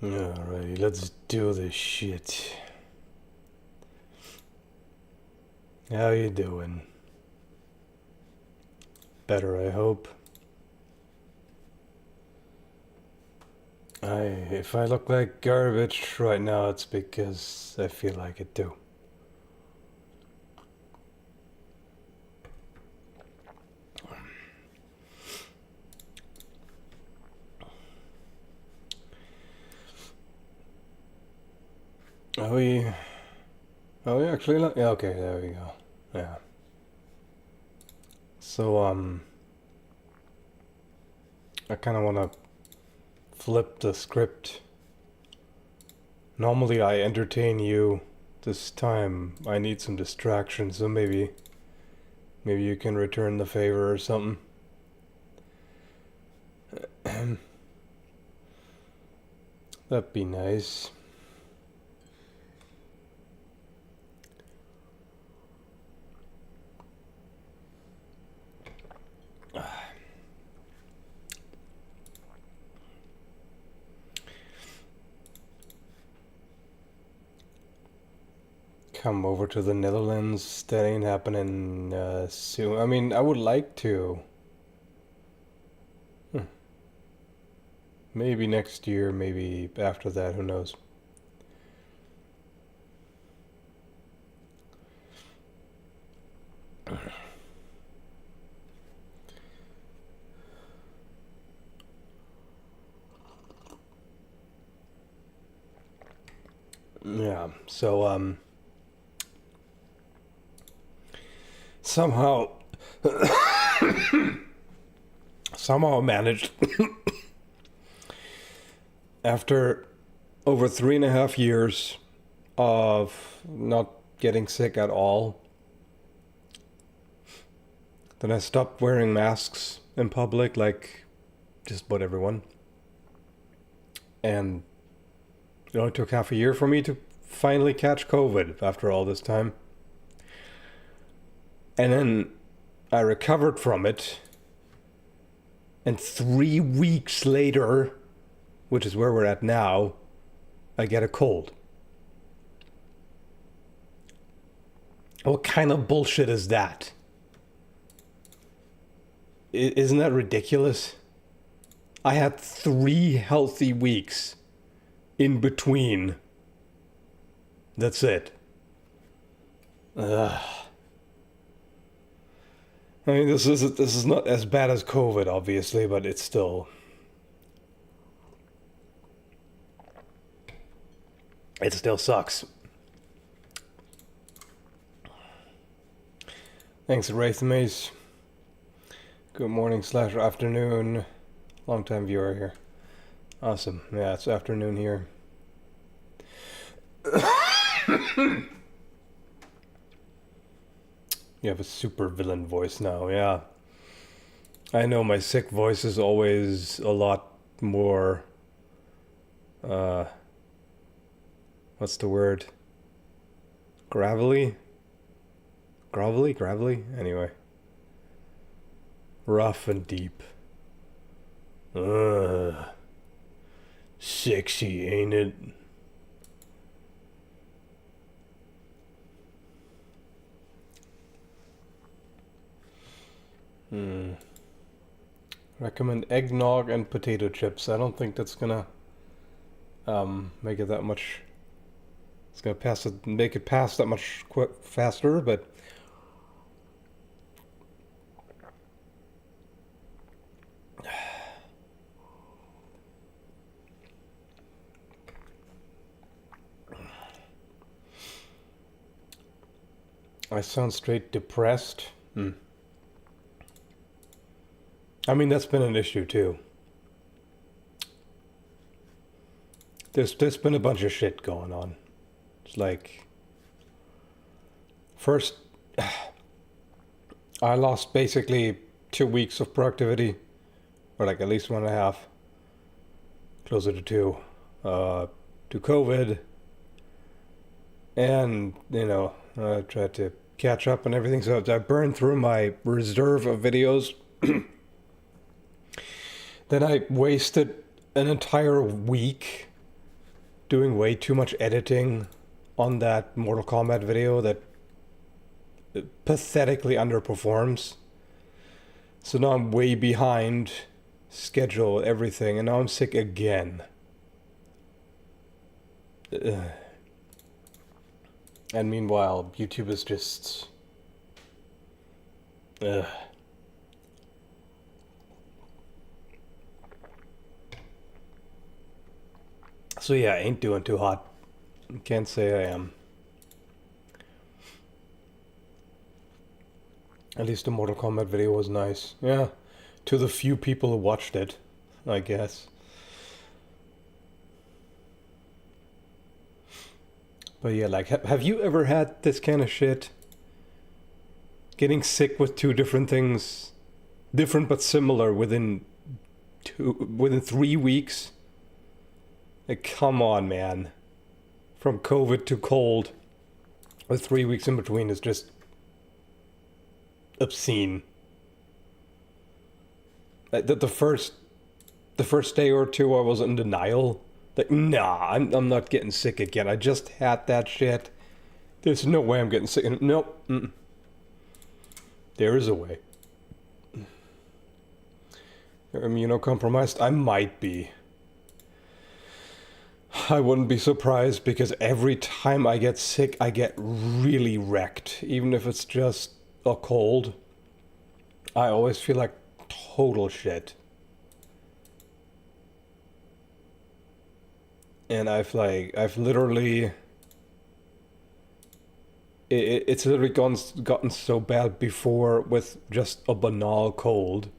Alrighty, let's do this shit. How you doing? Better, I hope. If I look like garbage right now, it's because I feel like it too. Are we actually yeah, okay, there we go. Yeah. So, I kind of want to flip the script. Normally I entertain you. This time I need some distraction, so maybe you can return the favor or something. That'd be nice. Come over to the Netherlands. That ain't happening soon. I mean, I would like to. Maybe next year, maybe after that, who knows. Yeah, so somehow somehow managed after over 3.5 years of not getting sick at all, then I stopped wearing masks in public, like just about everyone. And it only took half a year for me to finally catch COVID after all this time. And then I recovered from it. And 3 weeks later, which is where we're at now, I get a cold. What kind of bullshit is that? Isn't that ridiculous? I had 3 healthy weeks in between. That's it. Ugh. I mean, this is not as bad as COVID, obviously, but it's still... It still sucks. Thanks, Wraithmace. Good morning / afternoon. Long time viewer here. Awesome. Yeah, it's afternoon here. You have a super villain voice now, yeah. I know my sick voice is always a lot more... what's the word? Gravelly? Gravelly? Anyway. Rough and deep. Sexy, ain't it? Recommend eggnog and potato chips. I don't think that's gonna make it that much. It's gonna make it pass that much faster, but I sound straight depressed. I mean, that's been an issue too. There's been a bunch of shit going on. It's like, first, I lost basically 2 weeks of productivity, or like at least 1.5, closer to 2, to COVID, and I tried to catch up and everything. So I burned through my reserve of videos. Then I wasted an entire week doing way too much editing on that Mortal Kombat video that pathetically underperforms. So now I'm way behind schedule, everything, and now I'm sick again. And meanwhile, YouTube is just... So yeah, ain't doing too hot. Can't say I am. At least the Mortal Kombat video was nice. Yeah, to the few people who watched it, I guess. But yeah, like, have you ever had this kind of shit? Getting sick with two different things, different but similar within 3 weeks? Like, come on, man. From COVID to cold, with 3 weeks in between is just obscene. The first day or two, I was in denial. Like, nah, I'm not getting sick again. I just had that shit. There's no way I'm getting sick. Nope. There is a way. You're immunocompromised? I might be. I wouldn't be surprised because every time I get sick, I get really wrecked. Even if it's just a cold, I always feel like total shit. And I've literally... It's literally gotten so bad before with just a banal cold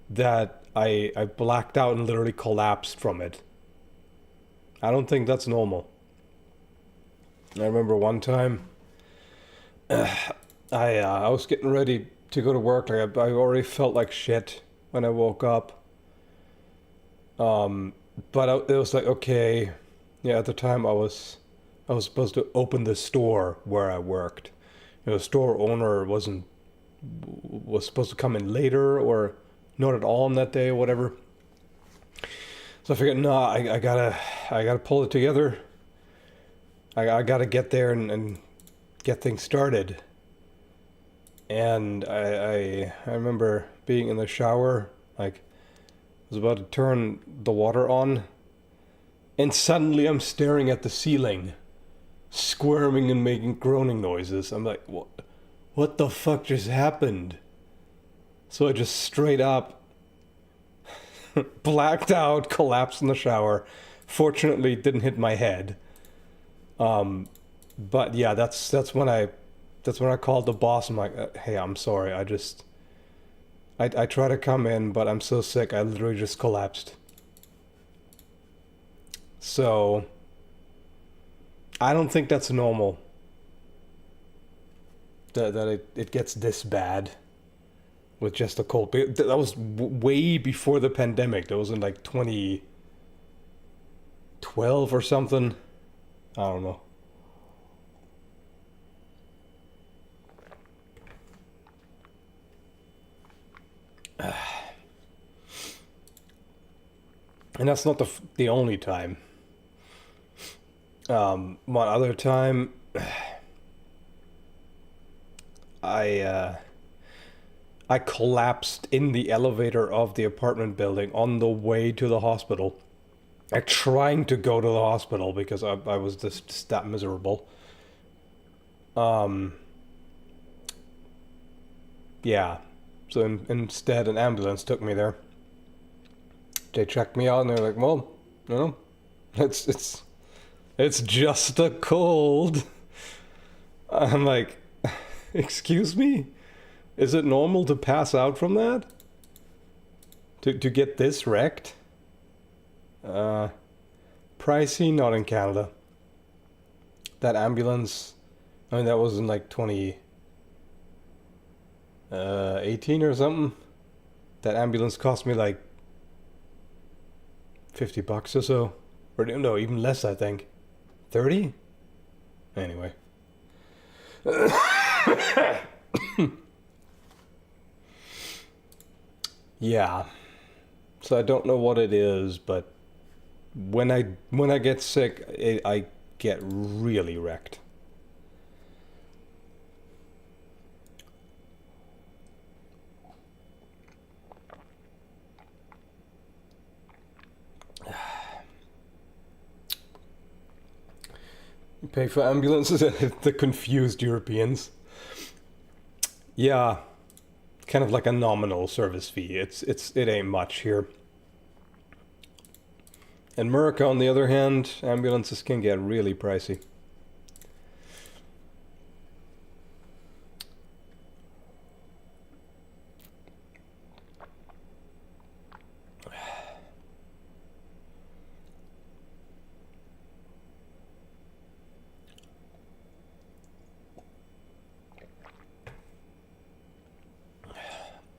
that I blacked out and literally collapsed from it. I don't think that's normal. I remember one time I was getting ready to go to work. Like I already felt like shit when I woke up. But it was like, okay, yeah. At the time, I was supposed to open the store where I worked. The store owner was supposed to come in later or not at all on that day or whatever. So I figured, nah, I gotta pull it together. I gotta get there and get things started. And I remember being in the shower, like I was about to turn the water on, and suddenly I'm staring at the ceiling, squirming and making groaning noises. I'm like, what the fuck just happened? So I just straight up blacked out, collapsed in the shower. Fortunately, it didn't hit my head. But yeah, that's when I called the boss. I'm like, hey, I'm sorry. I try to come in, but I'm so sick. I literally just collapsed. So I don't think that's normal. That it gets this bad with just a cold. That was way before the pandemic. That was in like 2012 or something. I don't know. And that's not the only time. One other time, I collapsed in the elevator of the apartment building on the way to the hospital. Like trying to go to the hospital because I was just that miserable. Yeah. So instead, an ambulance took me there. They checked me out and they're like, well, it's just a cold. I'm like, excuse me? Is it normal to pass out from that? To get this wrecked? Pricey, not in Canada. That ambulance, I mean, that was in like 2018 or something. That ambulance cost me like $50 or so. Or no, even less, I think. 30? Anyway. Yeah. So I don't know what it is, but when I get sick, I get really wrecked. You pay for ambulances and the confused Europeans. Yeah, kind of like a nominal service fee. It ain't much here. In America, on the other hand, ambulances can get really pricey.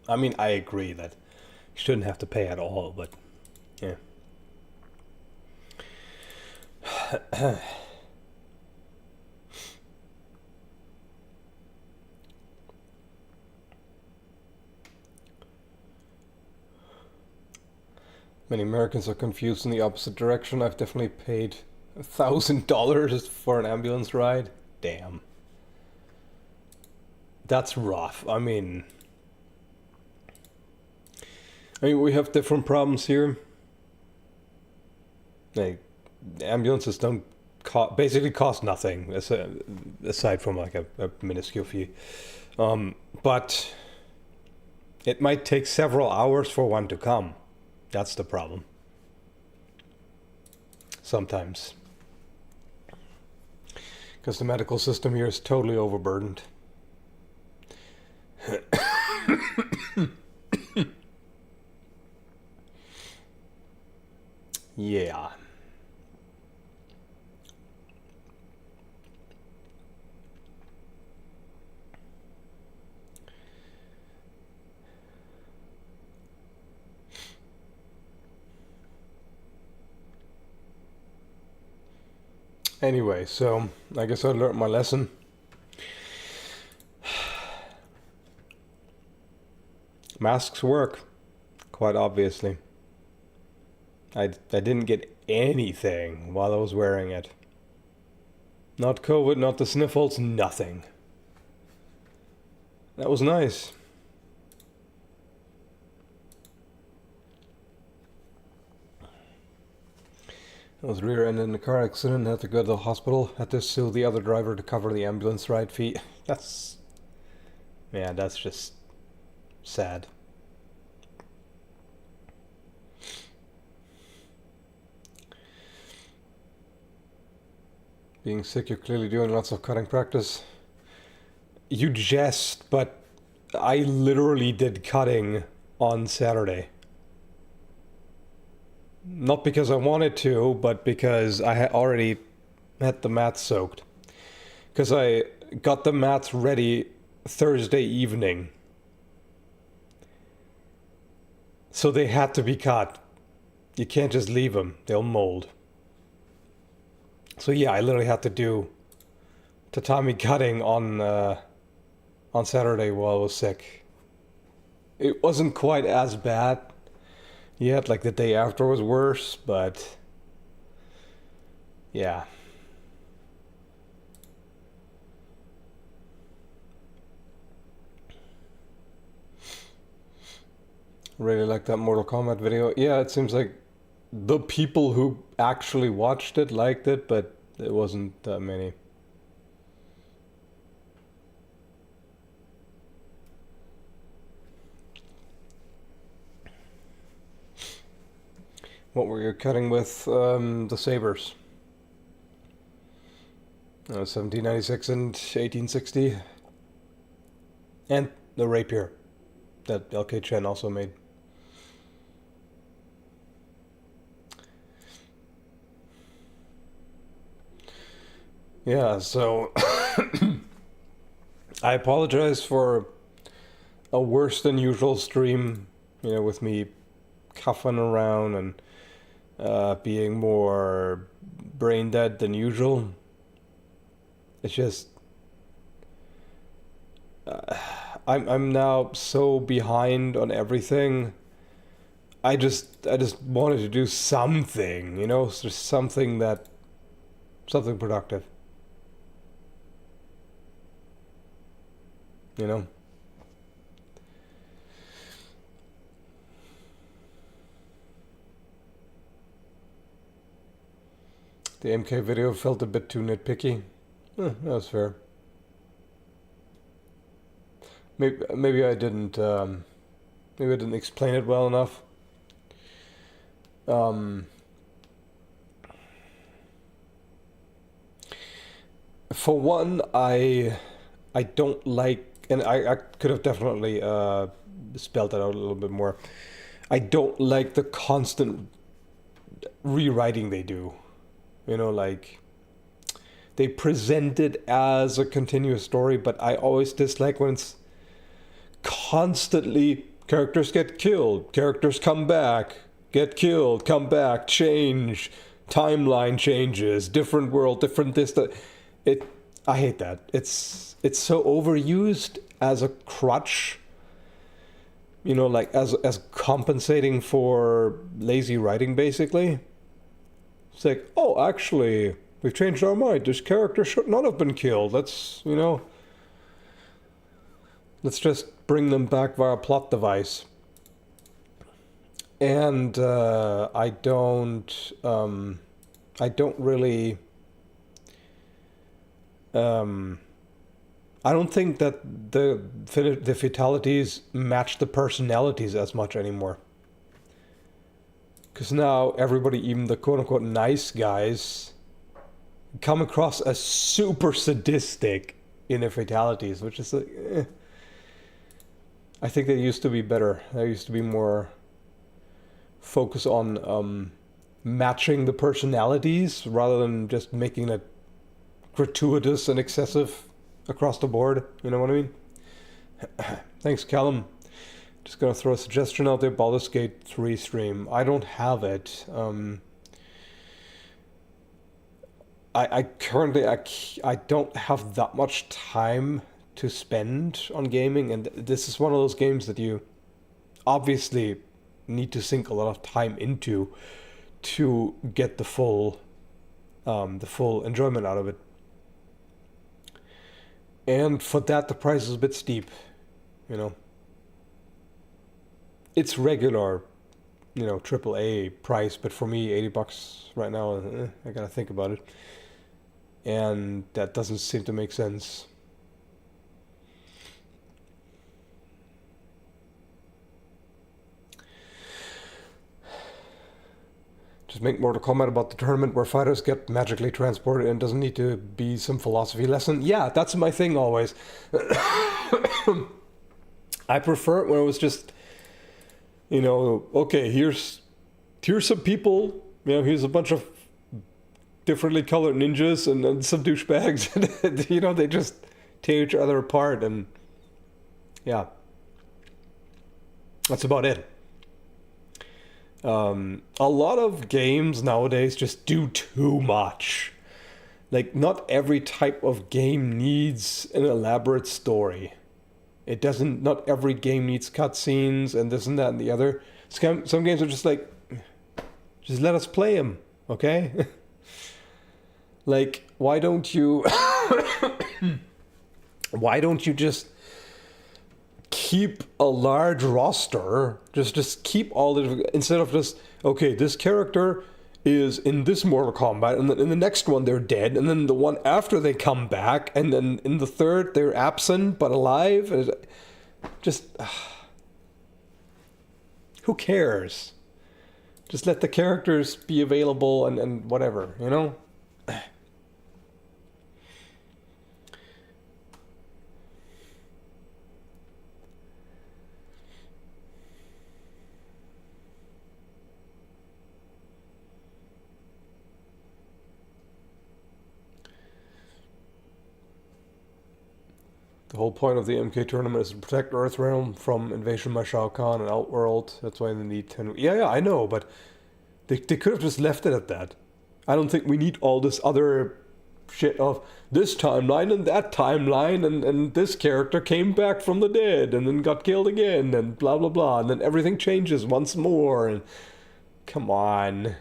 I mean, I agree that you shouldn't have to pay at all, but yeah. Many Americans are confused in the opposite direction. I've definitely paid $1,000 for an ambulance ride. Damn. That's rough. I mean, we have different problems here. Like, ambulances don't basically cost nothing aside from like a minuscule fee. But it might take several hours for one to come. That's the problem. Sometimes. Because the medical system here is totally overburdened. Yeah. Anyway, so I guess I learned my lesson. Masks work, quite obviously. I didn't get anything while I was wearing it. Not COVID, not the sniffles, nothing. That was nice. I was rear-ended in a car accident, had to go to the hospital, had to sue the other driver to cover the ambulance ride fee. That's just sad. Being sick, you're clearly doing lots of cutting practice. You jest, but I literally did cutting on Saturday. Not because I wanted to, but because I had already had the mats soaked. Because I got the mats ready Thursday evening. So they had to be cut. You can't just leave them, they'll mold. So yeah, I literally had to do tatami cutting on Saturday while I was sick. It wasn't quite as bad yet, like the day after was worse, but yeah. Really like that Mortal Kombat video. Yeah, it seems like the people who actually watched it liked it, but it wasn't that many. What were you cutting with? The sabers. 1796 and 1860. And the rapier that LK Chen also made. Yeah, so I apologize for a worse than usual stream, with me coughing around and being more brain dead than usual. It's just I'm now so behind on everything. I just wanted to do something, you know, so something productive, you know. The MK video felt a bit too nitpicky. That's fair. Maybe I didn't explain it well enough. For one, I don't like, and I could have definitely spelled that out a little bit more. I don't like the constant rewriting they do. You know, like they present it as a continuous story, but I always dislike when it's constantly characters get killed, characters come back, get killed, come back, change, timeline changes, different world, different this, that. I hate that. It's so overused as a crutch, you know, like as compensating for lazy writing, basically. It's like, oh, actually, we've changed our mind. This character should not have been killed. Let's just bring them back via plot device. And I don't really. I don't think that the fatalities match the personalities as much anymore. Because now everybody, even the quote-unquote nice guys, come across as super sadistic in their fatalities, which is like, I think they used to be better. There used to be more focus on matching the personalities rather than just making it gratuitous and excessive across the board. You know what I mean? Thanks, Callum. Just gonna throw a suggestion out there. Baldur's Gate 3 stream. I don't have it. I currently I don't have that much time to spend on gaming, and this is one of those games that you obviously need to sink a lot of time into to get the full enjoyment out of it. And for that, the price is a bit steep, you know. It's regular, you know, AAA price, but for me, $80 right now, I gotta think about it. And that doesn't seem to make sense. Just make Mortal Kombat about the tournament where fighters get magically transported and doesn't need to be some philosophy lesson. Yeah, that's my thing always. I prefer it when it was just, you know, okay, here's some people, you know, here's a bunch of differently colored ninjas and some douchebags, and, you know, they just tear each other apart, and yeah, that's about it. A lot of games nowadays just do too much. Like, not every type of game needs an elaborate story. It doesn't, not every game needs cutscenes and this and that and the other. Some games are just like, just let us play them, okay? Like, why don't you just keep a large roster, just keep all the, instead of just, okay, this character is in this Mortal Kombat, and then in the next one they're dead, and then the one after they come back, and then in the third they're absent but alive, and just who cares? Just let the characters be available and whatever, you know? The whole point of the MK tournament is to protect Earthrealm from invasion by Shao Kahn and Outworld. That's why they need 10... Yeah, I know, but they could have just left it at that. I don't think we need all this other shit of this timeline and that timeline, and this character came back from the dead and then got killed again, and blah blah blah, and then everything changes once more, and come on.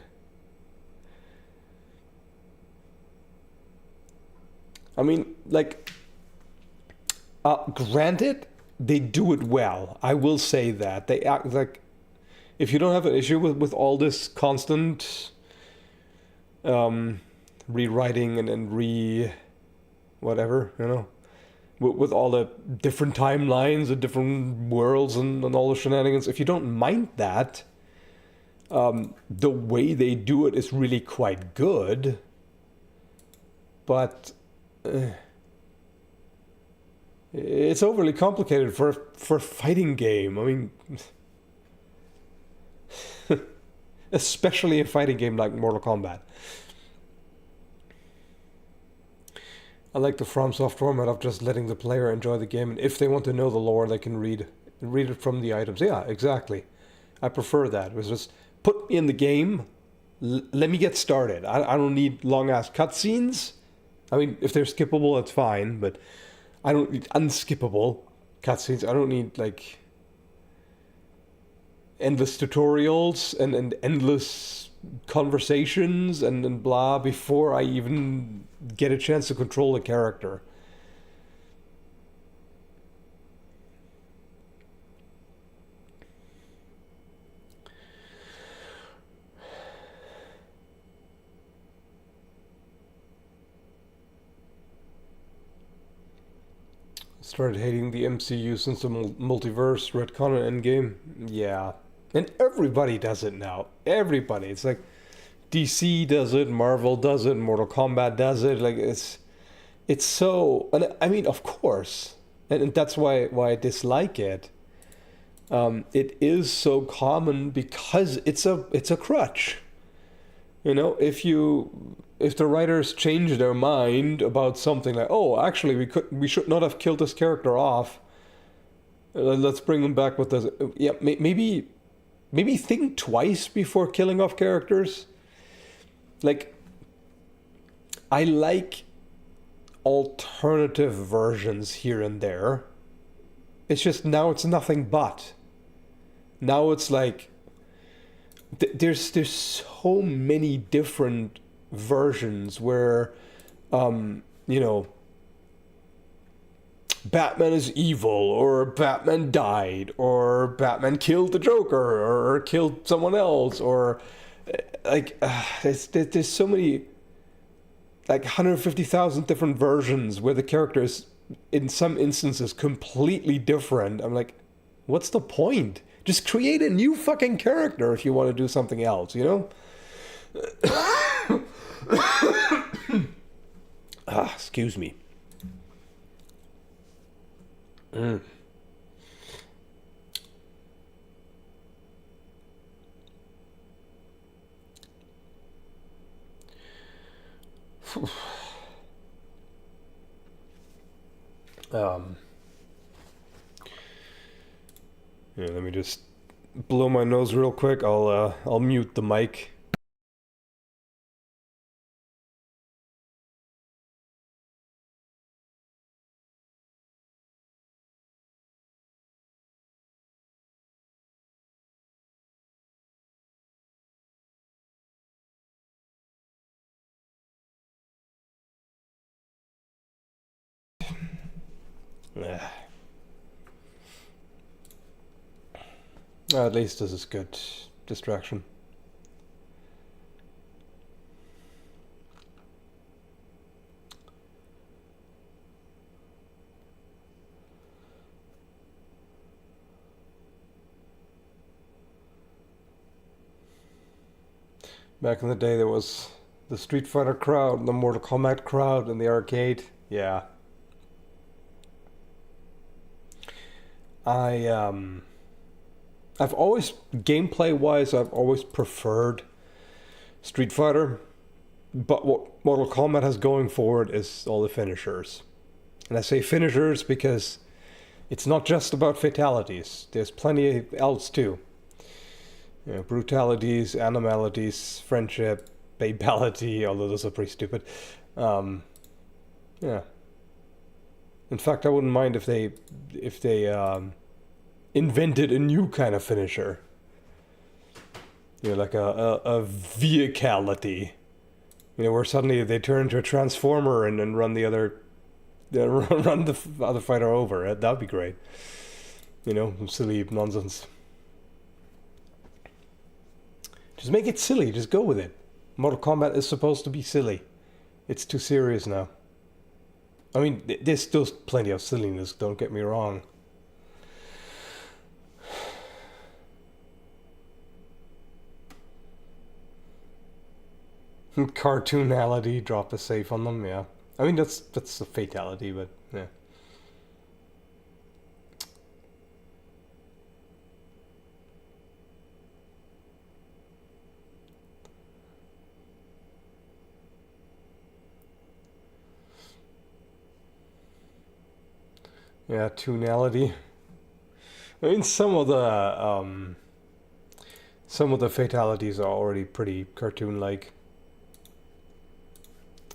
I mean, like, granted, they do it well. I will say that. They act like, if you don't have an issue with all this constant rewriting and whatever, you know, with all the different timelines and different worlds and all the shenanigans, if you don't mind that, the way they do it is really quite good. But it's overly complicated for a fighting game. I mean, especially a fighting game like Mortal Kombat. I like the FromSoft format of just letting the player enjoy the game, and if they want to know the lore, they can read it from the items. Yeah, exactly. I prefer that. It was just put me in the game, let me get started. I don't need long ass cutscenes. I mean, if they're skippable, that's fine, but I don't need unskippable cutscenes. I don't need, like, endless tutorials and endless conversations and blah before I even get a chance to control a character. Started hating the MCU since the multiverse retcon and Endgame. Yeah. And everybody does it now. Everybody. It's like DC does it, Marvel does it, Mortal Kombat does it. Like, it's so, and I mean, of course, and that's why I dislike it. It is so common because it's a crutch. You know, if the writers change their mind about something, like, oh, actually we should not have killed this character off. Let's bring him back with this. Yeah, maybe think twice before killing off characters. Like, I like alternative versions here and there. It's just now it's nothing but. Now it's like there's so many different versions where you know, Batman is evil, or Batman died, or Batman killed the Joker, or killed someone else, or like there's so many, like 150,000 different versions where the character is in some instances completely different. I'm like, what's the point? Just create a new fucking character if you want to do something else, you know? Excuse me. Yeah, let me just blow my nose real quick. I'll mute the mic. At least this is good distraction. Back in the day, there was the Street Fighter crowd, the Mortal Kombat crowd, and the arcade. Yeah. I've always, gameplay-wise, I've always preferred Street Fighter, but what Mortal Kombat has going for it is all the finishers. And I say finishers because it's not just about fatalities. There's plenty else too. You know, brutalities, animalities, friendship, babality, although those are pretty stupid. Yeah. In fact, I wouldn't mind if they invented a new kind of finisher. You know, like a vehicality. You know, where suddenly they turn into a transformer and then run the other, run the other fighter over. That'd be great. You know, silly nonsense. Just make it silly. Just go with it. Mortal Kombat is supposed to be silly. It's too serious now. I mean, there's still plenty of silliness, don't get me wrong. Cartoonality, drop a safe on them, yeah. I mean, that's a fatality, but yeah. Yeah, tunality. I mean, some of the fatalities are already pretty cartoon-like.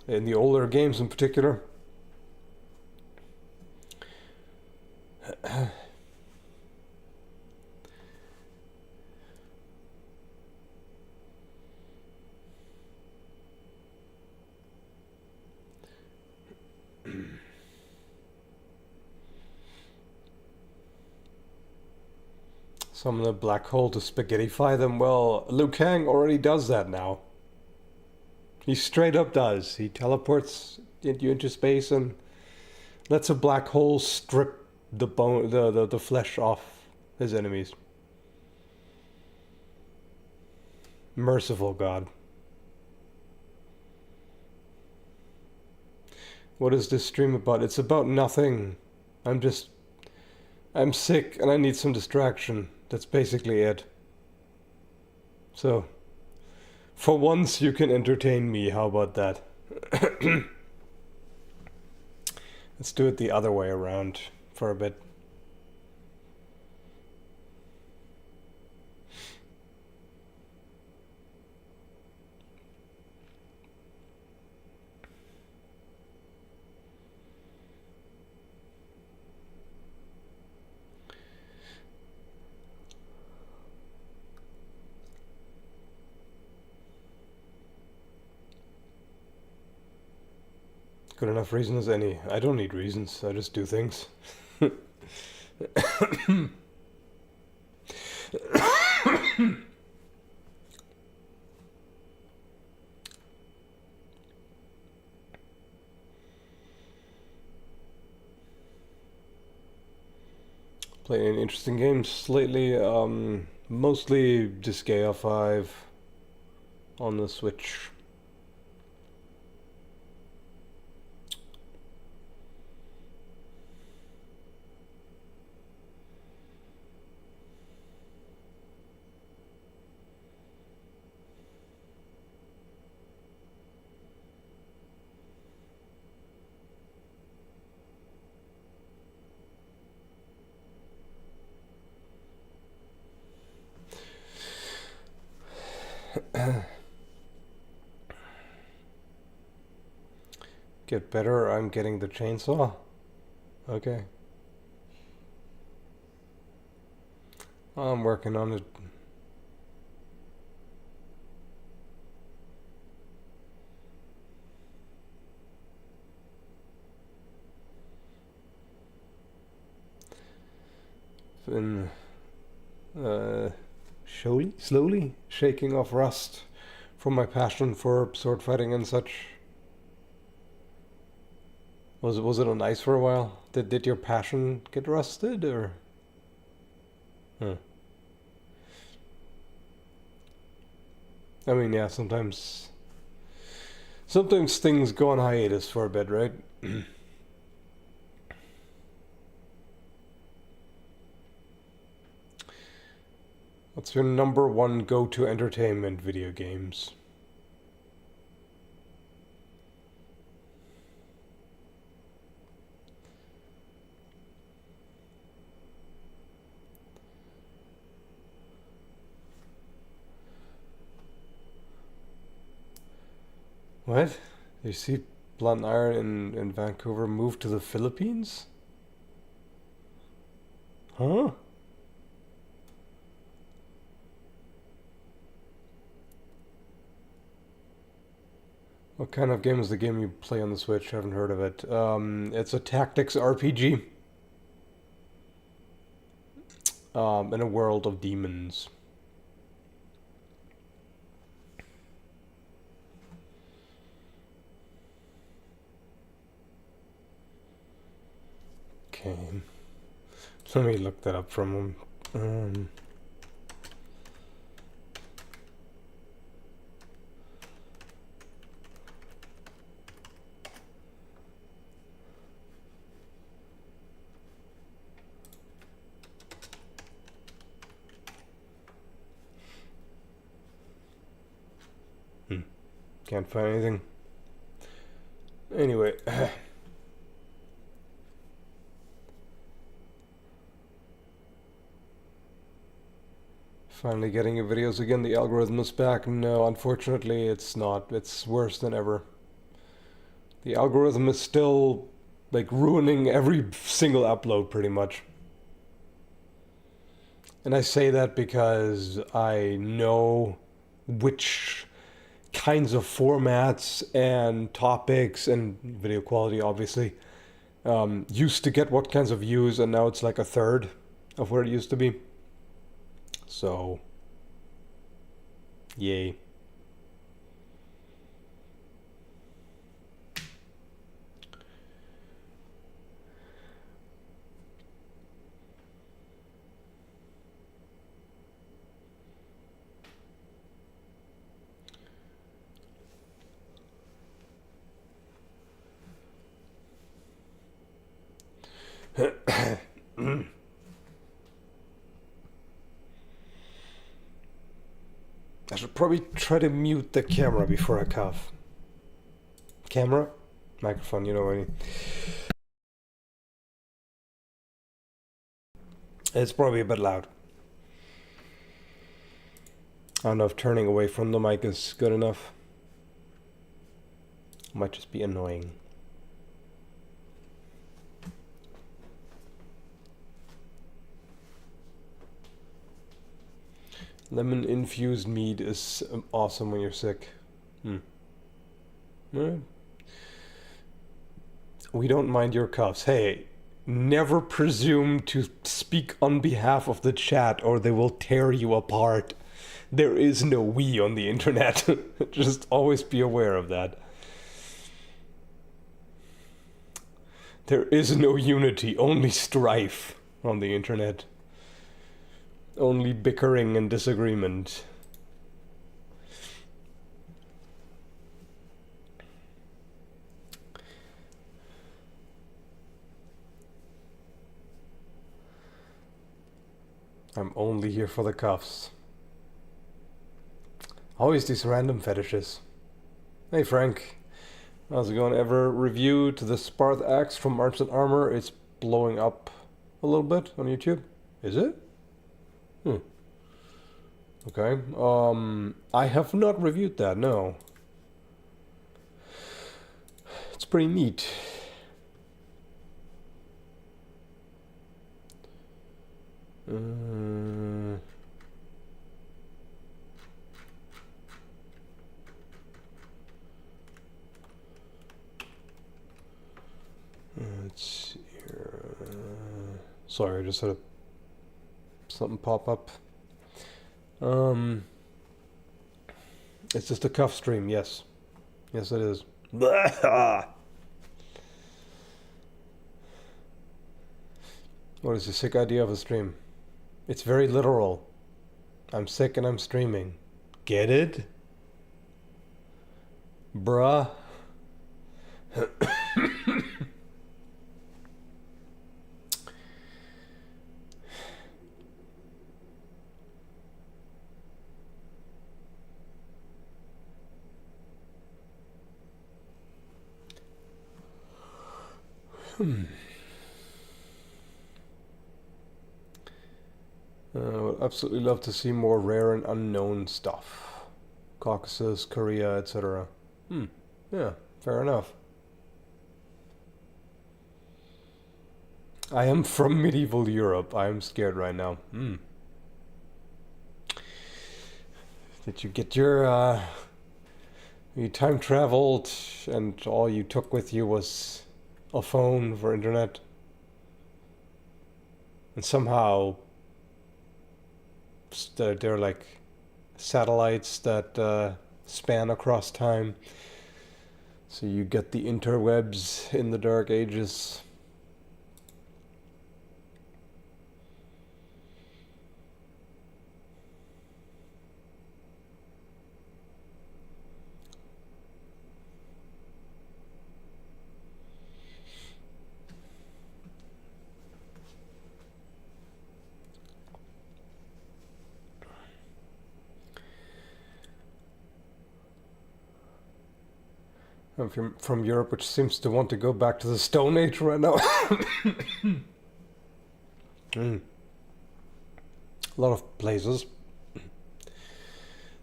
In the older games in particular. Some of the black hole to spaghettify them. Well, Liu Kang already does that now. He straight up does. He teleports you into space and lets a black hole strip the bone, the flesh off his enemies. Merciful God. What is this stream about? It's about nothing. I'm sick and I need some distraction. That's basically it. So, for once you can entertain me, how about that? Let's do it the other way around for a bit. Good enough reason as any. I don't need reasons, I just do things. Playing interesting games lately, mostly Disgaea 5 on the Switch. Get better, I'm getting the chainsaw. Okay. I'm working on it. Been slowly shaking off rust from my passion for sword fighting and such. Was it on ice for a while? Did your passion get rusted or? Huh. I mean, yeah, sometimes things go on hiatus for a bit, right? What's your number one go-to entertainment video games? What? You see Blood and Iron in Vancouver moved to the Philippines? Huh? What kind of game is the game you play on the Switch? I haven't heard of it. It's a tactics RPG. In a world of demons. Okay. Let me look that up from him. Can't find anything. Anyway. Finally getting your videos again. The algorithm is back. No, unfortunately it's not. It's worse than ever. The algorithm is still like ruining every single upload pretty much. And I say that because I know which kinds of formats and topics and video quality obviously used to get what kinds of views, and now it's like a third of what it used to be. So yay. I should probably try to mute the camera before I cough. Camera? Microphone, you know what I mean. It's probably a bit loud. I don't know if turning away from the mic is good enough. Might just be annoying. Lemon infused mead is awesome when you're sick. Alright. We don't mind your coughs. Hey, never presume to speak on behalf of the chat or they will tear you apart. There is no we on the internet. Just always be aware of that. There is no unity, only strife on the internet. Only bickering and disagreement. I'm only here for the cuffs. Always these random fetishes. Hey Frank, how's it going? Ever review to the Sparth Axe from Arms and Armor? It's blowing up a little bit on YouTube. Is it? Okay. I have not reviewed that, no. It's pretty neat. Let's see here. Sorry, I just had something pop up. It's just a cuff stream, yes. Yes, it is. What is the sick idea of a stream? It's very literal. I'm sick and I'm streaming. Get it? Bruh. I would absolutely love to see more rare and unknown stuff. Caucasus, Korea, etc. Yeah, fair enough. I am from medieval Europe. I am scared right now. Did you get you time traveled and all you took with you was a phone for internet? And somehow they're like satellites that span across time. So you get the interwebs in the Dark Ages. I'm from Europe, which seems to want to go back to the Stone Age right now. A lot of places.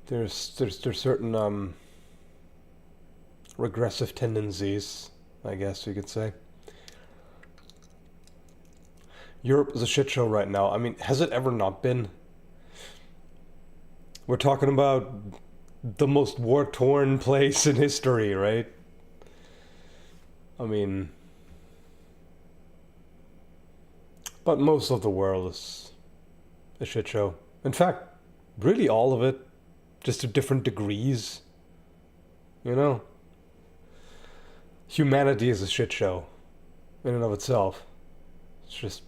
There's certain regressive tendencies, I guess you could say. Europe is a shit show right now. I mean, has it ever not been? We're talking about the most war-torn place in history, right? I mean, but most of the world is a shit show. In fact, really all of it, just to different degrees. You know? Humanity is a shit show in and of itself. It's just,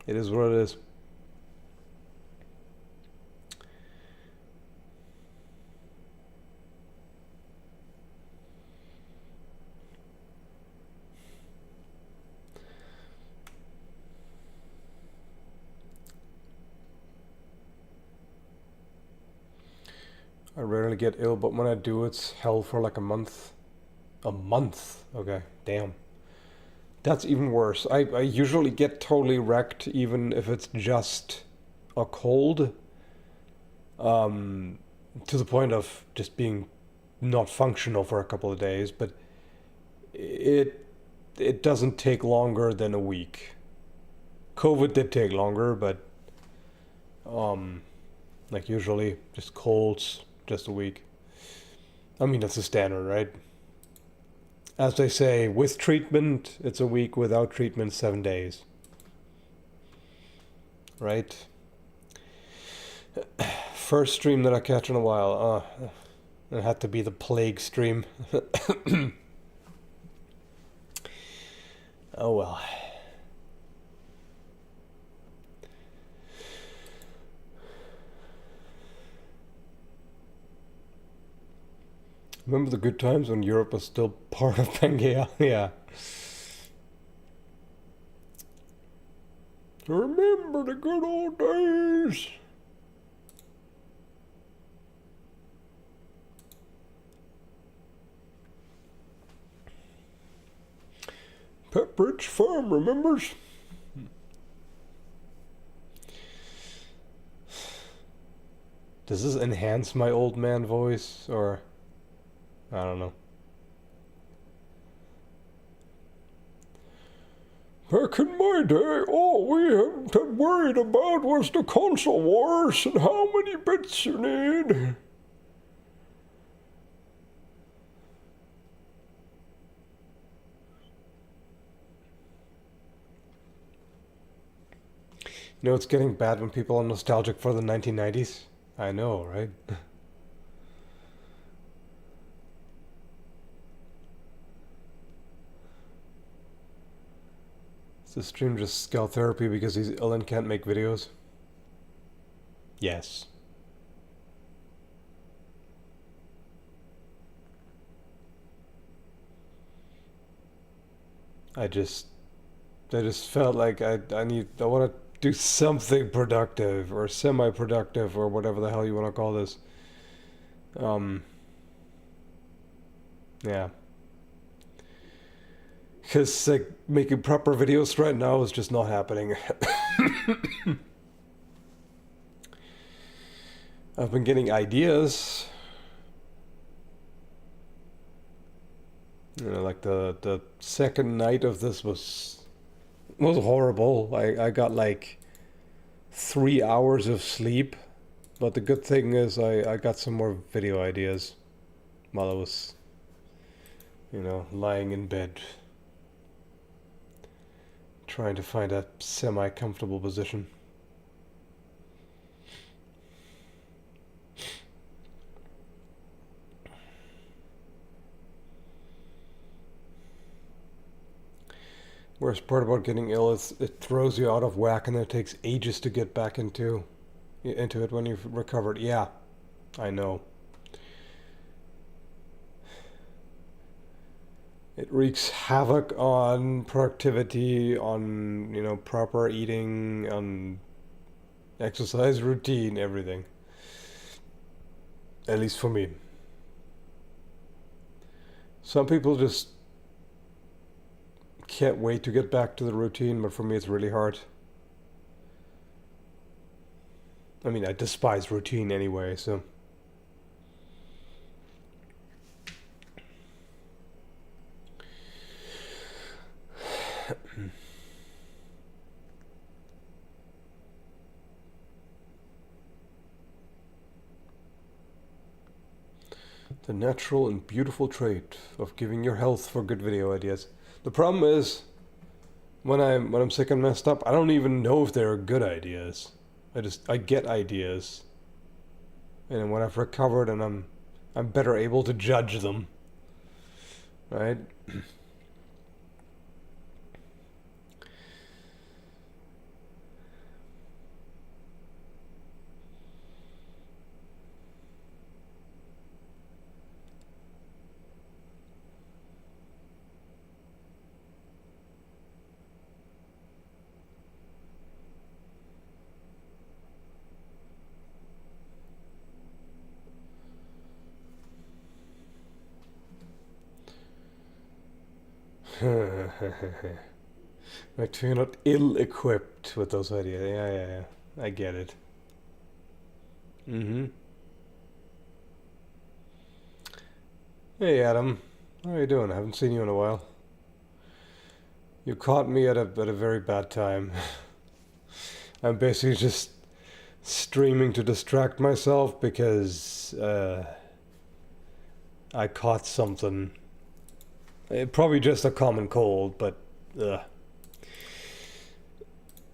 it is what it is. I rarely get ill, but when I do, it's hell for like a month. A month? Okay, damn. That's even worse. I usually get totally wrecked, even if it's just a cold. To the point of just being not functional for a couple of days, but it doesn't take longer than a week. COVID did take longer, but like usually just colds, just a week. I mean, that's the standard, right? As they say, with treatment, it's a week. Without treatment, 7 days. Right? First stream that I catch in a while. It had to be the plague stream. Oh well. Remember the good times when Europe was still part of Pangea? Yeah. Remember the good old days. Pepperidge Farm, remembers? Does this enhance my old man voice, or... I don't know. Back in my day, all we had worried about was the console wars and how many bits you need. You know, it's getting bad when people are nostalgic for the 1990s. I know, right? The stream just Skall therapy because he's ill and can't make videos? Yes. I just felt like I want to do something productive or semi-productive or whatever the hell you want to call this. Yeah. Because like making proper videos right now is just not happening. I've been getting ideas. You know, like the second night of this was was horrible. I got like 3 hours of sleep, but the good thing is I got some more video ideas while I was, lying in bed, trying to find a semi-comfortable position. Worst part about getting ill is it throws you out of whack, and then it takes ages to get back into it when you've recovered. Yeah, I know. It wreaks havoc on productivity, on, proper eating, on exercise routine, everything. At least for me. Some people just can't wait to get back to the routine, but for me it's really hard. I mean, I despise routine anyway, so. The natural and beautiful trait of giving your health for good video ideas. The problem is, when I'm sick and messed up, I don't even know if they're good ideas. I get ideas, and then when I've recovered and I'm better able to judge them, right? Like, you're not ill-equipped with those ideas. Yeah. I get it. Mm-hmm. Hey, Adam. How are you doing? I haven't seen you in a while. You caught me at a very bad time. I'm basically just streaming to distract myself because I caught something. Probably just a common cold, but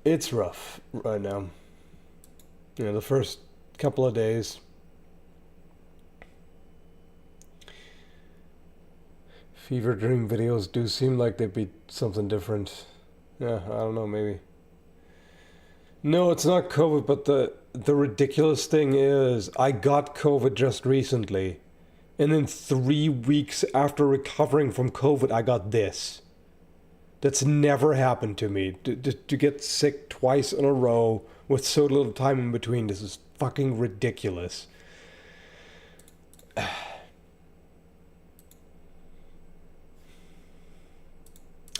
it's rough right now. The first couple of days. Fever dream videos do seem like they'd be something different. Yeah, I don't know, maybe. No, it's not COVID, but the ridiculous thing is I got COVID just recently. And then 3 weeks after recovering from COVID, I got this. That's never happened to me. To get sick twice in a row with so little time in between, this is fucking ridiculous.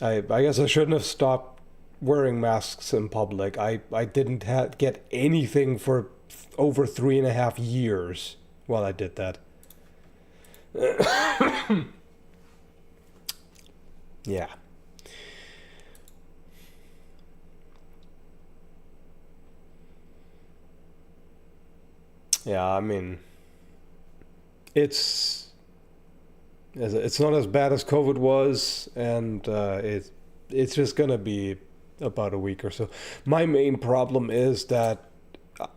I guess I shouldn't have stopped wearing masks in public. I didn't get anything for over 3.5 years while I did that. Yeah. Yeah, I mean, it's not as bad as COVID was, and it's just gonna be about a week or so. My main problem is that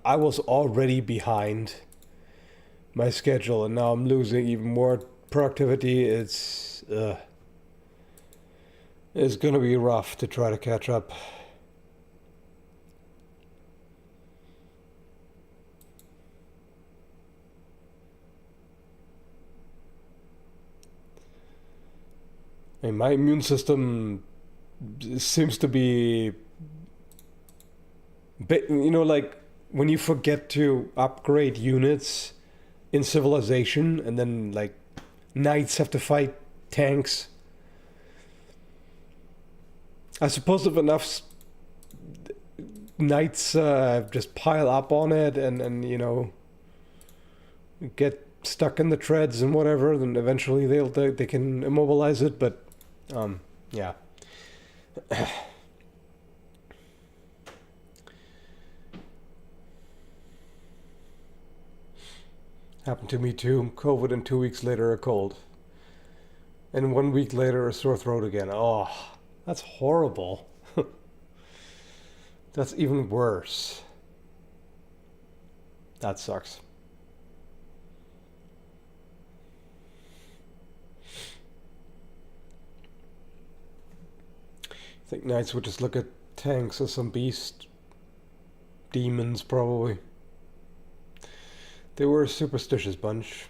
I was already behind my schedule, and now I'm losing even more productivity. It's gonna be rough to try to catch up. I mean, my immune system seems to be, like when you forget to upgrade units in Civilization, and then like knights have to fight tanks. I suppose if enough knights just pile up on it and get stuck in the treads and whatever, then eventually they can immobilize it. But yeah. Happened to me too. COVID and 2 weeks later a cold. And 1 week later a sore throat again. Oh, that's horrible. That's even worse. That sucks. I think knights would just look at tanks as some beast. Demons, probably. They were a superstitious bunch.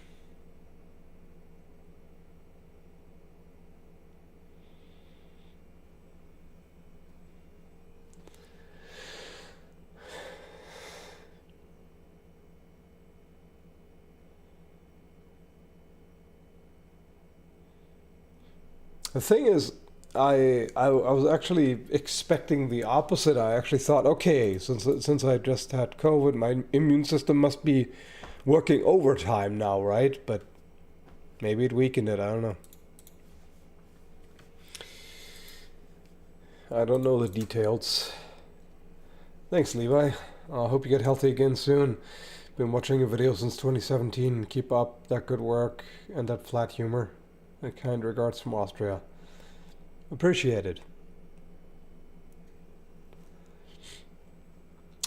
The thing is, I was actually expecting the opposite. I actually thought, okay, since I just had COVID, my immune system must be working overtime now, right? But maybe it weakened it. I don't know. I don't know the details. Thanks, Levi. I hope you get healthy again soon. Been watching your videos since 2017. Keep up that good work and that flat humor. And kind regards from Austria. Appreciated.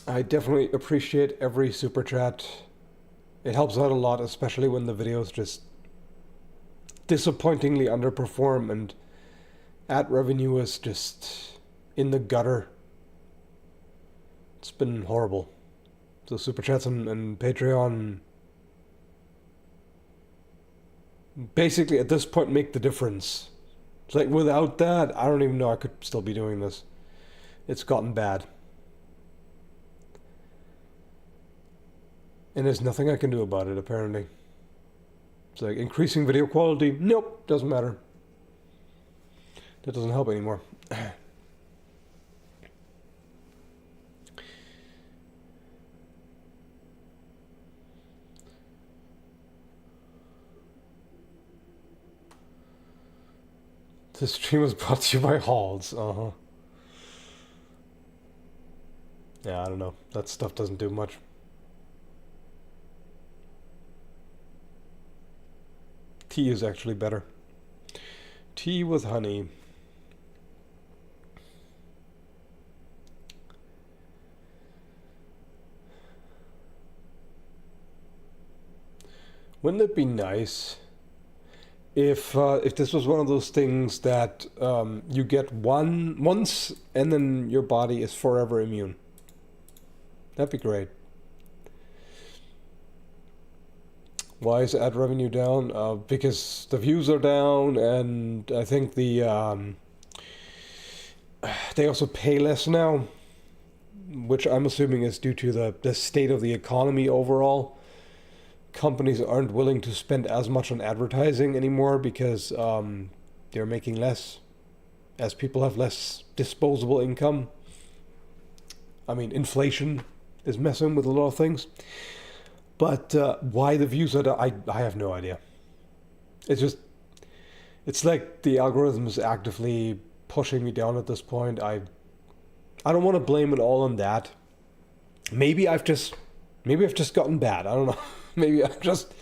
I definitely appreciate every super chat. It helps out a lot, especially when the videos just disappointingly underperform and ad revenue is just in the gutter. It's been horrible. So super chats and Patreon basically at this point make the difference. It's like without that, I don't even know I could still be doing this. It's gotten bad. And there's nothing I can do about it, apparently. It's like increasing video quality. Nope, doesn't matter. That doesn't help anymore. This stream was brought to you by Halls. Uh-huh. Yeah, I don't know. That stuff doesn't do much. Tea is actually better. Tea with honey. Wouldn't it be nice if this was one of those things that you get once and then your body is forever immune? That'd be great. Why is ad revenue down? Because the views are down, and I think they also pay less now, which I'm assuming is due to the state of the economy overall. Companies aren't willing to spend as much on advertising anymore because they're making less, as people have less disposable income. I mean, inflation is messing with a lot of things. But why the views are down, I have no idea. It's like the algorithm is actively pushing me down at this point. I don't want to blame it all on that. Maybe I've just gotten bad. I don't know. Maybe I just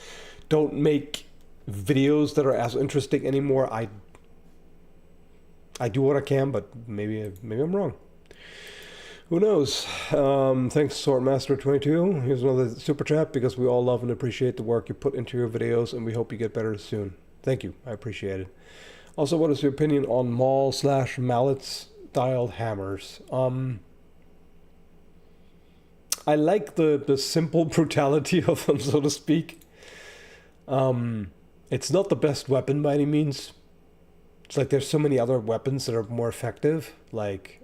don't make videos that are as interesting anymore. I do what I can, but maybe I'm wrong. Who knows? Thanks, Swordmaster22. Here's another super chat because we all love and appreciate the work you put into your videos, and we hope you get better soon. Thank you. I appreciate it. Also, what is your opinion on maul/mallet-styled hammers? I like the simple brutality of them, so to speak. It's not the best weapon by any means. It's like there's so many other weapons that are more effective, like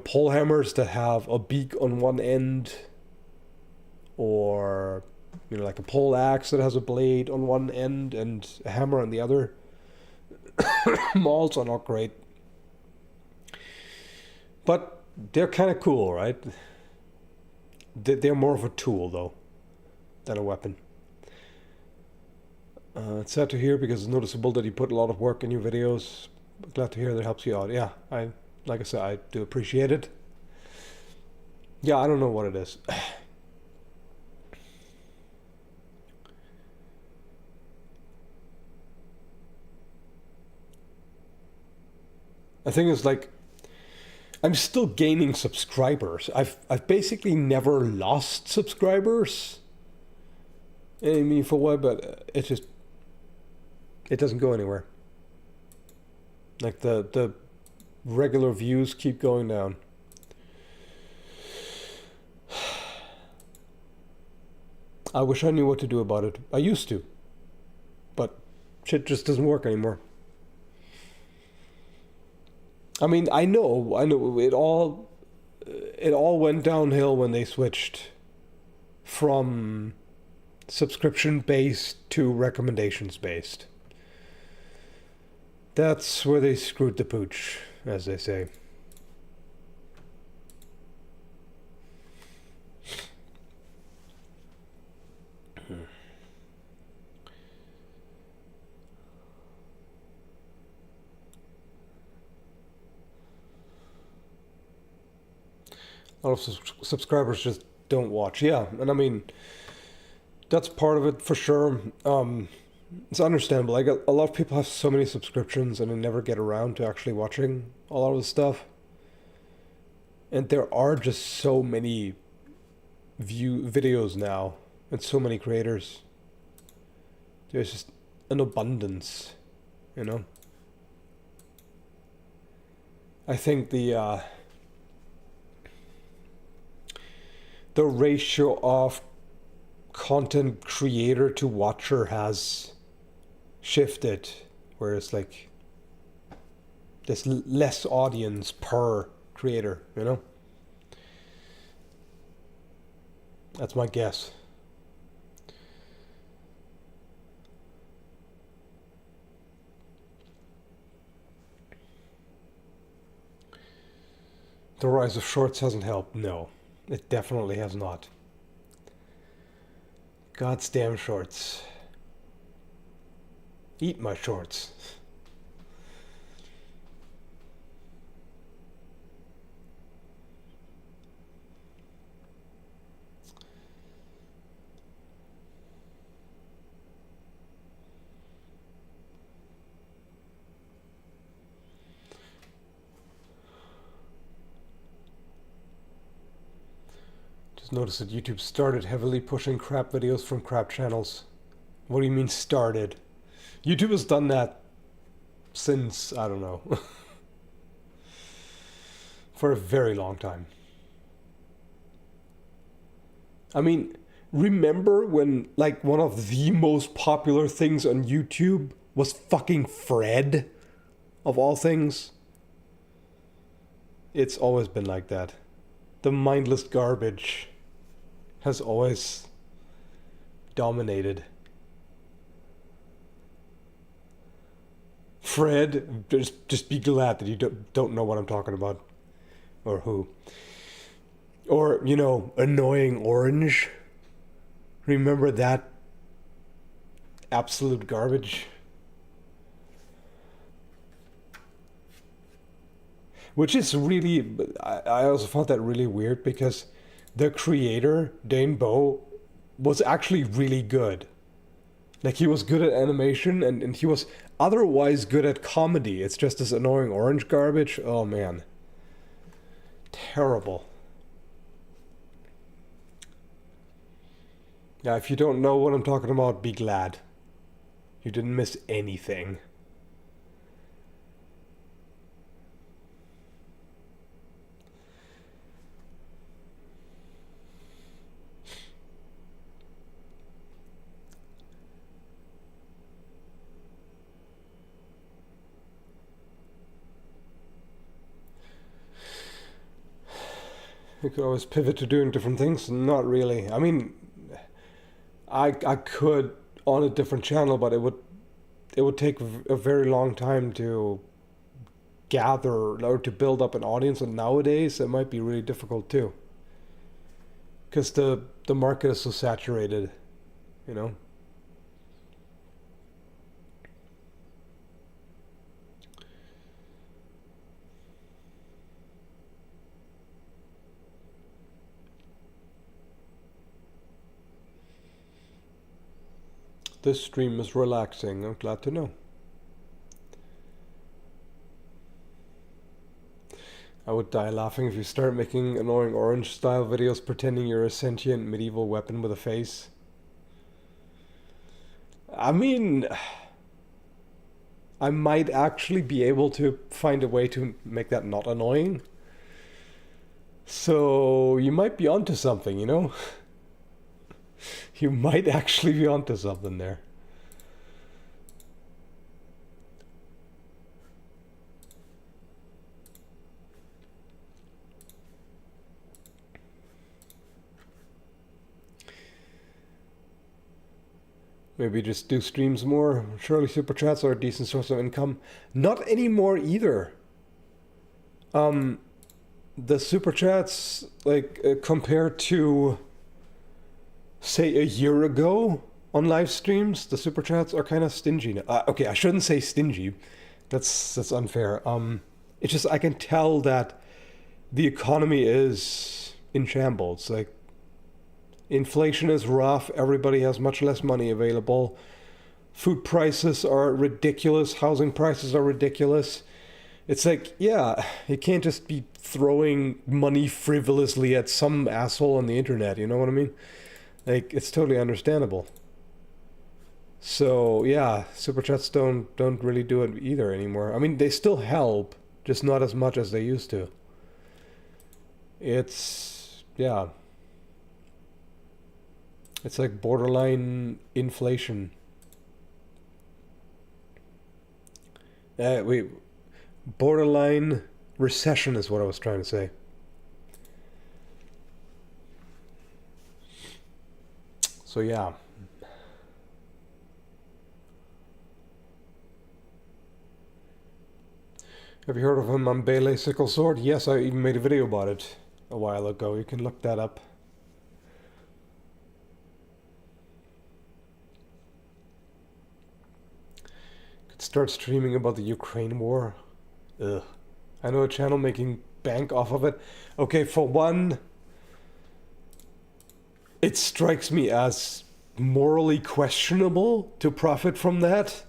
pole hammers that have a beak on one end, or like a pole axe that has a blade on one end and a hammer on the other. Mauls are not great, but they're kind of cool, right? They're more of a tool, though, than a weapon. It's sad to hear because it's noticeable that you put a lot of work in your videos. Glad to hear that helps you out. Yeah, like I said, I do appreciate it. Yeah, I don't know what it is. I think it's like I'm still gaining subscribers. I've basically never lost subscribers in any meaningful way, but it doesn't go anywhere. Like the regular views keep going down. I wish I knew what to do about it. I used to, but shit just doesn't work anymore. I mean, I know it all went downhill when they switched from subscription based to recommendations based. That's where they screwed the pooch, as they say. A lot of subscribers just don't watch. Yeah, and I mean, that's part of it for sure. It's understandable. Like a lot of people have so many subscriptions and they never get around to actually watching a lot of the stuff. And there are just so many videos now and so many creators. There's just an abundance, you know. I think the ratio of content creator to watcher has shifted, where it's like there's less audience per creator, you know? That's my guess. The rise of shorts hasn't helped. No, it definitely has not. God's damn shorts. Eat my shorts. Just noticed that YouTube started heavily pushing crap videos from crap channels. What do you mean started? YouTube has done that since, I don't know, for a very long time. I mean, remember when, like, one of the most popular things on YouTube was fucking Fred, of all things? It's always been like that. The mindless garbage has always dominated. Fred, just be glad that you don't know what I'm talking about. Or who. Or, you know, Annoying Orange. Remember that absolute garbage? Which is really, I also found that really weird because the creator, Dane Bowe, was actually really good. Like, he was good at animation and he was otherwise good at comedy. It's just this Annoying Orange garbage. Oh man. Terrible. Yeah, if you don't know what I'm talking about, be glad. You didn't miss anything. You could always pivot to doing different things. Not really. I mean, I could on a different channel, but it would take a very long time to gather or to build up an audience. And nowadays, it might be really difficult too, because the market is so saturated, you know. This stream is relaxing. I'm glad to know. would die laughing if you start making annoying orange style videos pretending you're a sentient medieval weapon with a face. I mean, I might actually be able to find a way to make that not annoying. So you might be onto something, you know? You might actually be onto something there. Maybe just do streams more. Surely super chats are a decent source of income. Not anymore either. The super chats, like, compared to, say, a year ago on live streams, the super chats are kind of stingy now. Okay, I shouldn't say stingy. That's unfair. It's just I can tell that the economy is in shambles. Like, inflation is rough. Everybody has much less money available. Food prices are ridiculous. Housing prices are ridiculous. It's like, yeah, you can't just be throwing money frivolously at some asshole on the internet. You know what I mean? Like, it's totally understandable. So yeah, super chats don't really do it either anymore. I mean, they still help, just not as much as they used to. It's, yeah. It's like borderline inflation. Borderline recession is what I was trying to say. So yeah. Have you heard of him on Mambele Sickle Sword? Yes, I even made a video about it a while ago. You can look that up. Could start streaming about the Ukraine war. Ugh. I know a channel making bank off of it. Okay, for one, it strikes me as morally questionable to profit from that.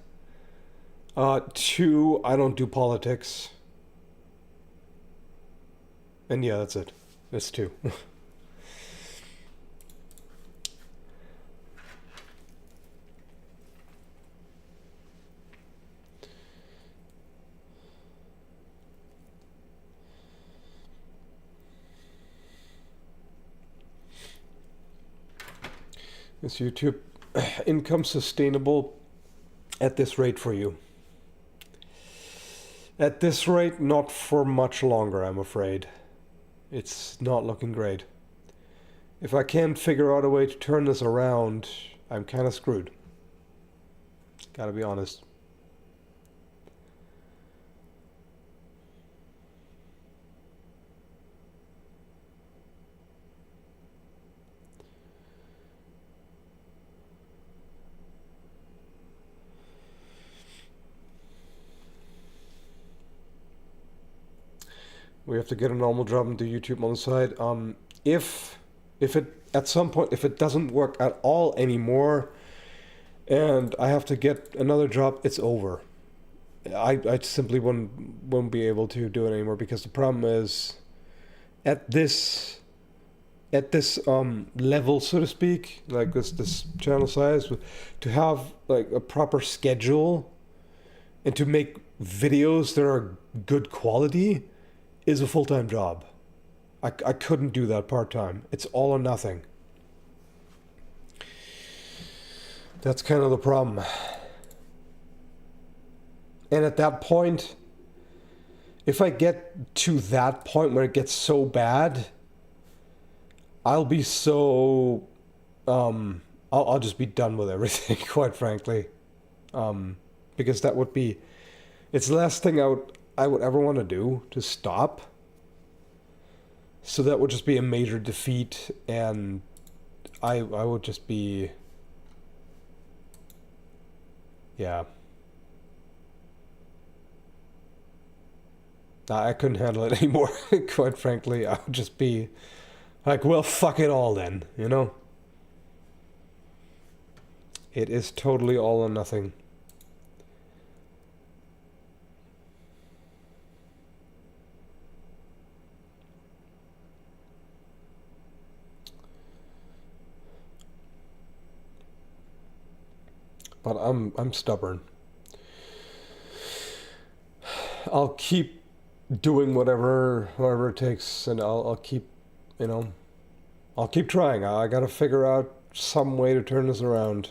Two, I don't do politics. And yeah, that's it. That's two. Is YouTube income sustainable at this rate for you? At this rate, not for much longer, I'm afraid. It's not looking great. If I can't figure out a way to turn this around, I'm kind of screwed. Gotta be honest. We have to get a normal job and do YouTube on the side. If it at some point, if it doesn't work at all anymore, and I have to get another job, it's over. I simply won't be able to do it anymore, because the problem is at this level, so to speak, like this channel size, to have like a proper schedule and to make videos that are good quality is a full-time job. I couldn't do that part-time. It's all or nothing. That's kind of the problem. And at that point, if I get to that point where it gets so bad, I'll be so... I'll just be done with everything, quite frankly. Because that would be... It's the last thing I would ever want to do, to stop. So that would just be a major defeat, and I would just be... Yeah. I couldn't handle it anymore, quite frankly. I would just be like, well, fuck it all then, you know? It is totally all or nothing. But I'm stubborn. I'll keep doing whatever it takes, and I'll keep, you know, I'll keep trying. I gotta figure out some way to turn this around.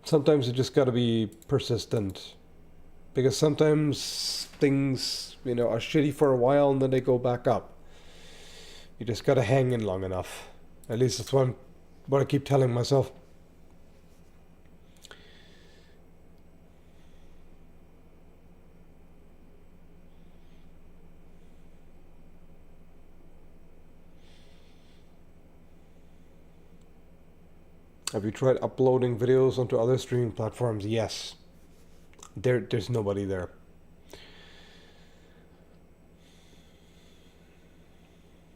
Sometimes you just gotta be persistent. Because sometimes things, you know, are shitty for a while and then they go back up. You just gotta hang in long enough. At least that's what I keep telling myself. Have you tried uploading videos onto other streaming platforms? Yes. There's nobody there.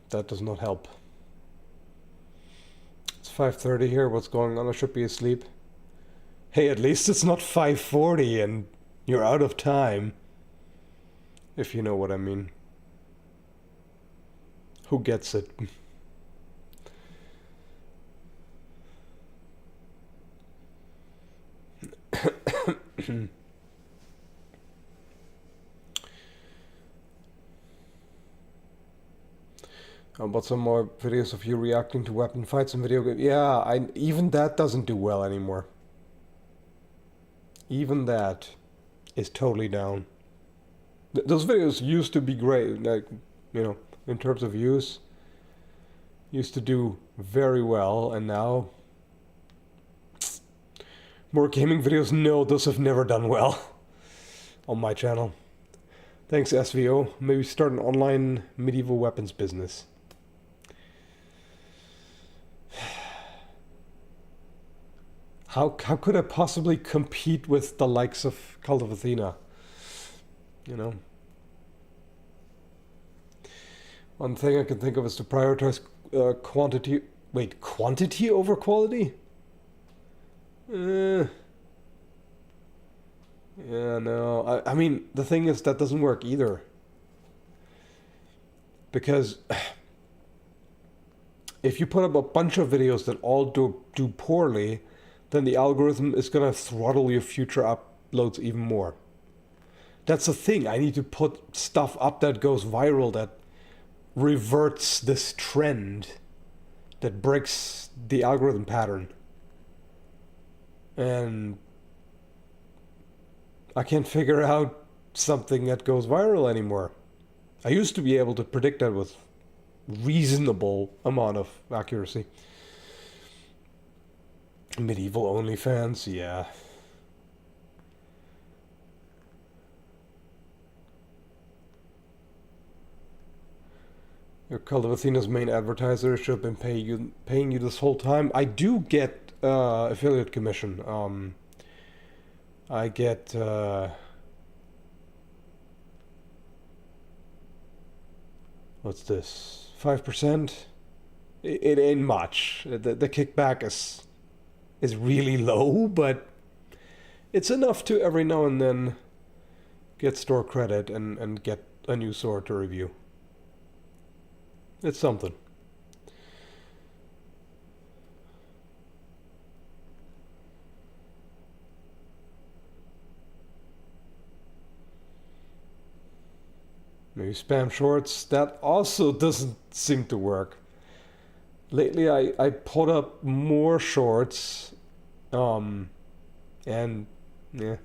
That does not help. It's 5:30 here. What's going on? I should be asleep. Hey, at least it's not 5:40 and you're out of time. If you know what I mean. Who gets it? How about some more videos of you reacting to weapon fights in video games? Yeah, even that doesn't do well anymore. Even that is totally down. Those videos used to be great, like, you know, in terms of views. Used to do very well, and now... More gaming videos? No, those have never done well on my channel. Thanks, SVO. Maybe start an online medieval weapons business. How could I possibly compete with the likes of Kult of Athena? You know? One thing I can think of is to prioritize quantity... Wait, quantity over quality? Yeah, no. I mean, the thing is, that doesn't work either. Because... if you put up a bunch of videos that all do poorly... then the algorithm is gonna throttle your future uploads even more. That's the thing. I need to put stuff up that goes viral, that reverts this trend, that breaks the algorithm pattern. And I can't figure out something that goes viral anymore. I used to be able to predict that with reasonable amount of accuracy. Medieval OnlyFans, yeah. Your Cult of Athena's main advertiser should have been paying you this whole time. I do get affiliate commission. I get what's this? 5%? It ain't much. The kickback is really low, but it's enough to every now and then get store credit and get a new sword to review. It's something. Maybe spam shorts. That also doesn't seem to work. Lately I put up more shorts, and yeah.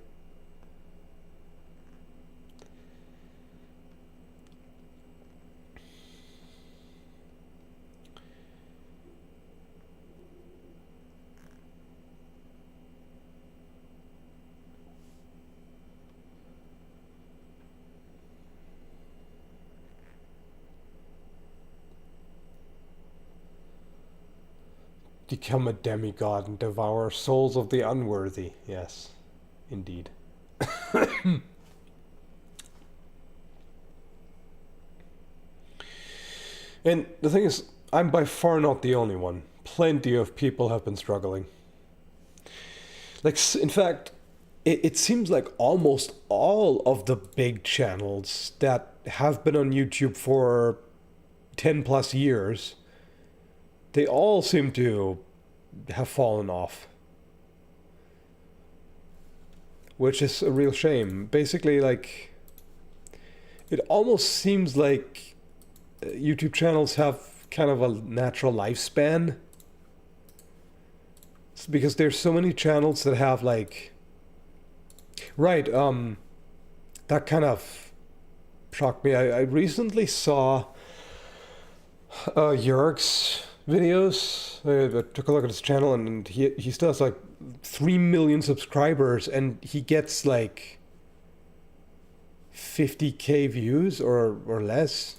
Become a demigod and devour souls of the unworthy. Yes, indeed. And the thing is, I'm by far not the only one. Plenty of people have been struggling. Like, in fact, it seems like almost all of the big channels that have been on YouTube for 10 plus years, they all seem to have fallen off. Which is a real shame. Basically, like, it almost seems like YouTube channels have kind of a natural lifespan. It's because there's so many channels that have like... Right, that kind of shocked me. I recently saw Jörg's videos. I took a look at his channel, and he still has like 3 million subscribers, and he gets like 50k views or less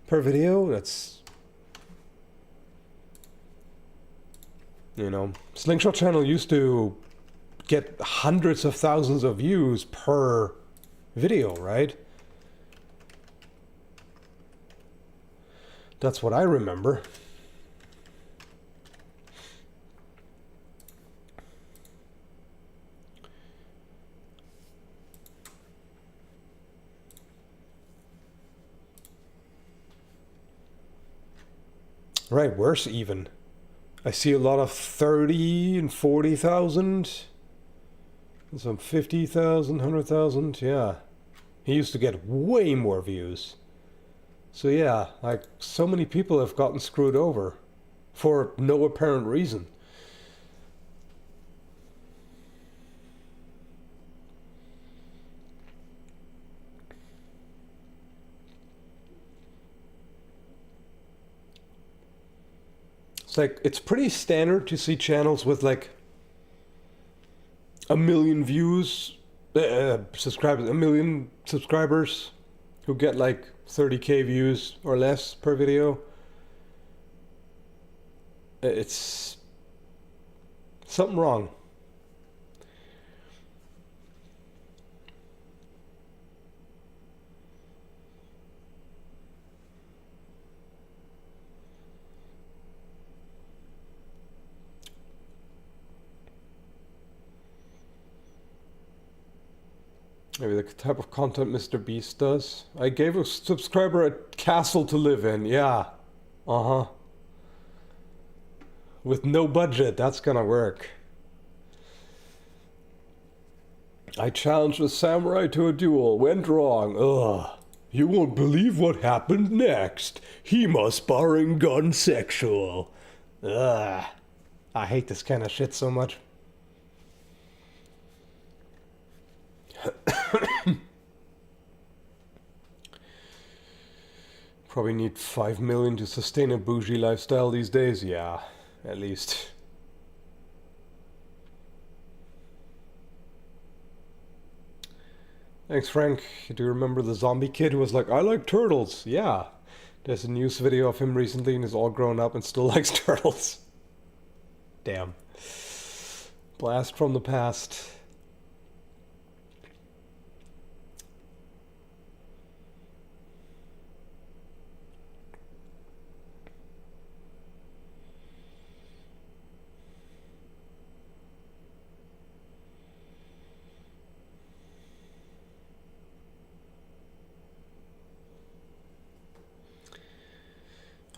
per video. That's, you know, Slingshot channel used to get hundreds of thousands of views per video, right? That's what I remember. Right, worse even. I see a lot of 30 and 40,000. Some 50,000, 100,000, yeah. He used to get way more views. So yeah, like, so many people have gotten screwed over for no apparent reason. It's like, it's pretty standard to see channels with like 1 million views, subscribers, 1 million subscribers who get like 30k views or less per video. It's something wrong. Maybe the type of content Mr. Beast does. I gave a subscriber a castle to live in. Yeah. Uh-huh. With no budget, that's gonna work. I challenged a samurai to a duel. Went wrong. Ugh. You won't believe what happened next. HEMA sparring gun sexual. Ugh. I hate this kind of shit so much. Probably need 5 million to sustain a bougie lifestyle these days. Yeah, at least. Thanks, Frank. Do you remember the zombie kid who was like, I like turtles? Yeah. There's a news video of him recently and he's all grown up and still likes turtles. Damn. Blast from the past.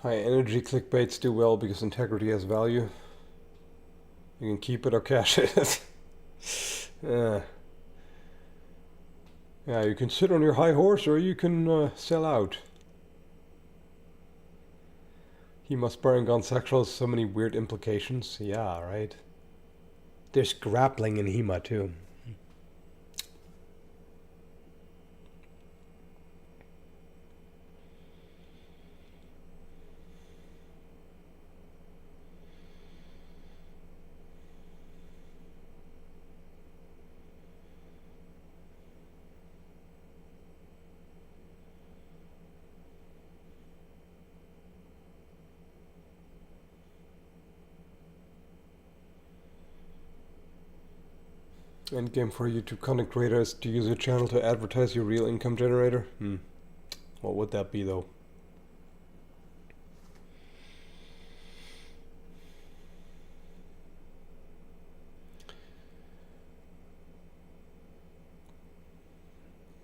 High energy clickbaits do well because integrity has value. You can keep it or cash it. Yeah, you can sit on your high horse or you can sell out. HEMA sparring gun sexual has so many weird implications. Yeah, right. There's grappling in HEMA too. Endgame for YouTube content creators to use your channel to advertise your real income generator? What would that be though?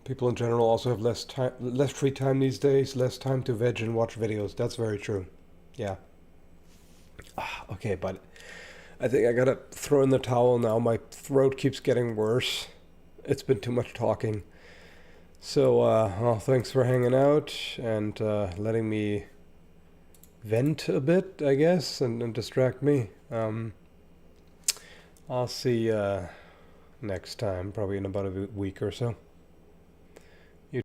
People in general also have less time, less free time these days, less time to veg and watch videos. That's very true. Yeah. Okay, but I think I gotta throw in the towel now. My throat keeps getting worse. It's been too much talking. So, well, thanks for hanging out and letting me vent a bit, I guess, and distract me. I'll see you next time, probably in about a week or so.